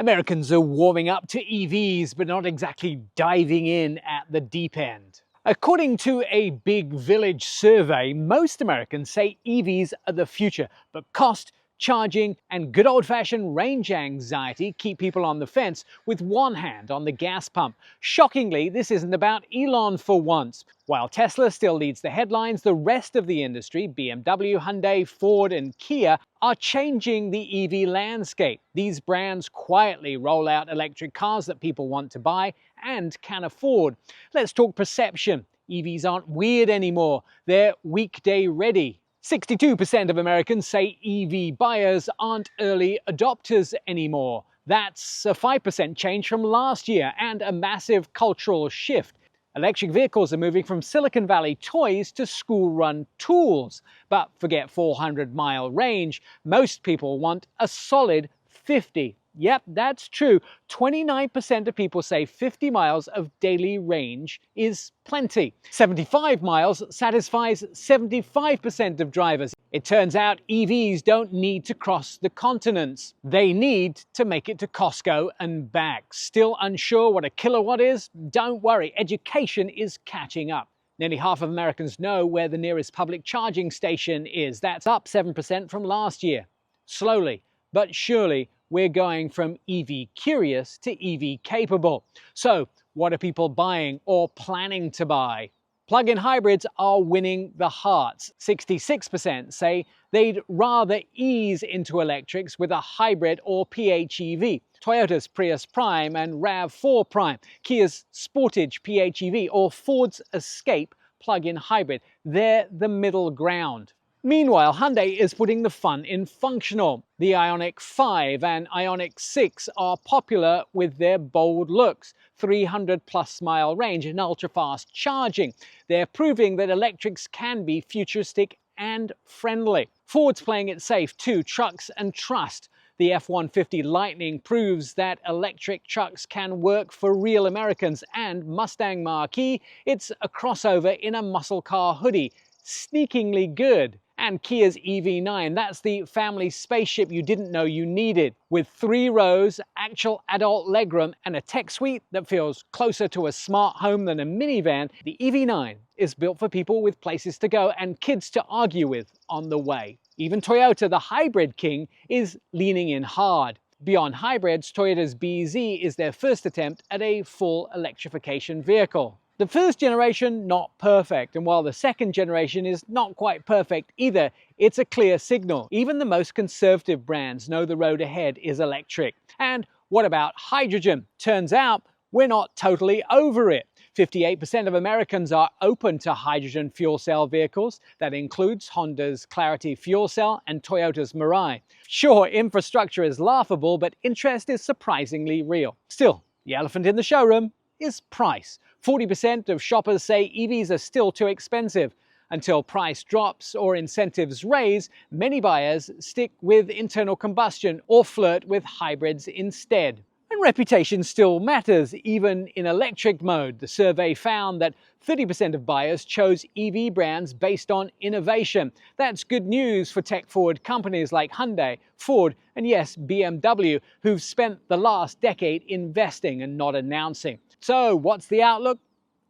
Americans are warming up to EVs, but not exactly diving in at the deep end. According to a Big Village survey, most Americans say EVs are the future, but cost, charging, and good old-fashioned range anxiety keep people on the fence with one hand on the gas pump. Shockingly, this isn't about Elon for once. While Tesla still leads the headlines, the rest of the industry, BMW, Hyundai, Ford, and Kia, are changing the EV landscape. These brands quietly roll out electric cars that people want to buy and can afford. Let's talk perception. EVs aren't weird anymore. They're weekday ready. 62% of Americans say EV buyers aren't early adopters anymore. That's a 5% change from last year and a massive cultural shift. Electric vehicles are moving from Silicon Valley toys to school-run tools. But forget 400-mile range. Most people want a solid 50. Yep, that's true. 29% of people say 50 miles of daily range is plenty. 75 miles satisfies 75% of drivers. It turns out EVs don't need to cross the continents. They need to make it to Costco and back. Still unsure what a kilowatt is? Don't worry, education is catching up. Nearly half of Americans know where the nearest public charging station is. That's up 7% from last year. Slowly but surely, we're going from EV curious to EV capable. So, what are people buying or planning to buy? Plug-in hybrids are winning the hearts. 66% say they'd rather ease into electrics with a hybrid or PHEV. Toyota's Prius Prime and RAV4 Prime, Kia's Sportage PHEV, or Ford's Escape plug-in hybrid. They're the middle ground. Meanwhile, Hyundai is putting the fun in functional. The Ioniq 5 and Ioniq 6 are popular with their bold looks, 300-plus mile range and ultra-fast charging. They're proving that electrics can be futuristic and friendly. Ford's playing it safe too, trucks and trust. The F-150 Lightning proves that electric trucks can work for real Americans, and Mustang Mach-E, it's a crossover in a muscle car hoodie. Sneakingly good. And Kia's EV9, that's the family spaceship you didn't know you needed. With 3 rows, actual adult legroom, and a tech suite that feels closer to a smart home than a minivan, the EV9 is built for people with places to go and kids to argue with on the way. Even Toyota, the hybrid king, is leaning in hard. Beyond hybrids, Toyota's BZ is their first attempt at a full electrification vehicle. The first generation, not perfect, and while the second generation is not quite perfect either, it's a clear signal. Even the most conservative brands know the road ahead is electric. And what about hydrogen? Turns out we're not totally over it. 58% of Americans are open to hydrogen fuel cell vehicles. That includes Honda's Clarity fuel cell and Toyota's Mirai. Sure, infrastructure is laughable, but interest is surprisingly real. Still, the elephant in the showroom is price. 40% of shoppers say EVs are still too expensive. Until price drops or incentives raise, many buyers stick with internal combustion or flirt with hybrids instead. And reputation still matters, even in electric mode. The survey found that 30% of buyers chose EV brands based on innovation. That's good news for tech-forward companies like Hyundai, Ford, and yes, BMW, who've spent the last decade investing and not announcing. So, what's the outlook?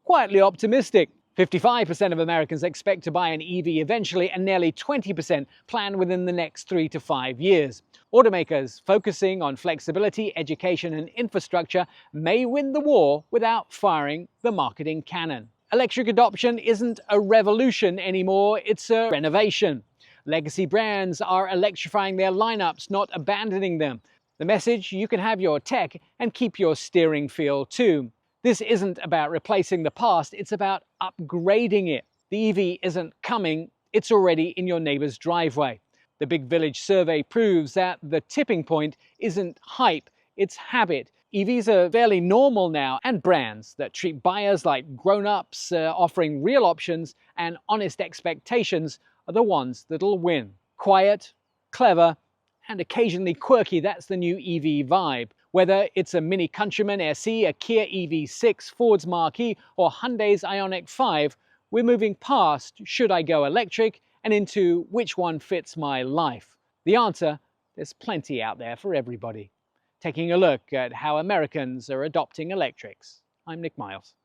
Quietly optimistic. 55% of Americans expect to buy an EV eventually, and nearly 20% plan within the next 3 to 5 years. Automakers focusing on flexibility, education, and infrastructure may win the war without firing the marketing cannon. Electric adoption isn't a revolution anymore, it's a renovation. Legacy brands are electrifying their lineups, not abandoning them. The message: you can have your tech and keep your steering feel too. This isn't about replacing the past, it's about upgrading it. The EV isn't coming, it's already in your neighbor's driveway. The Big Village survey proves that the tipping point isn't hype, it's habit. EVs are fairly normal now, and brands that treat buyers like grown-ups, offering real options and honest expectations, are the ones that'll win. Quiet, clever, and occasionally quirky, that's the new EV vibe. Whether it's a Mini Countryman SE, a Kia EV6, Ford's Mach-E, or Hyundai's Ioniq 5, we're moving past should I go electric and into which one fits my life. The answer: there's plenty out there for everybody. taking a look at how Americans are adopting electrics. I'm Nik Miles.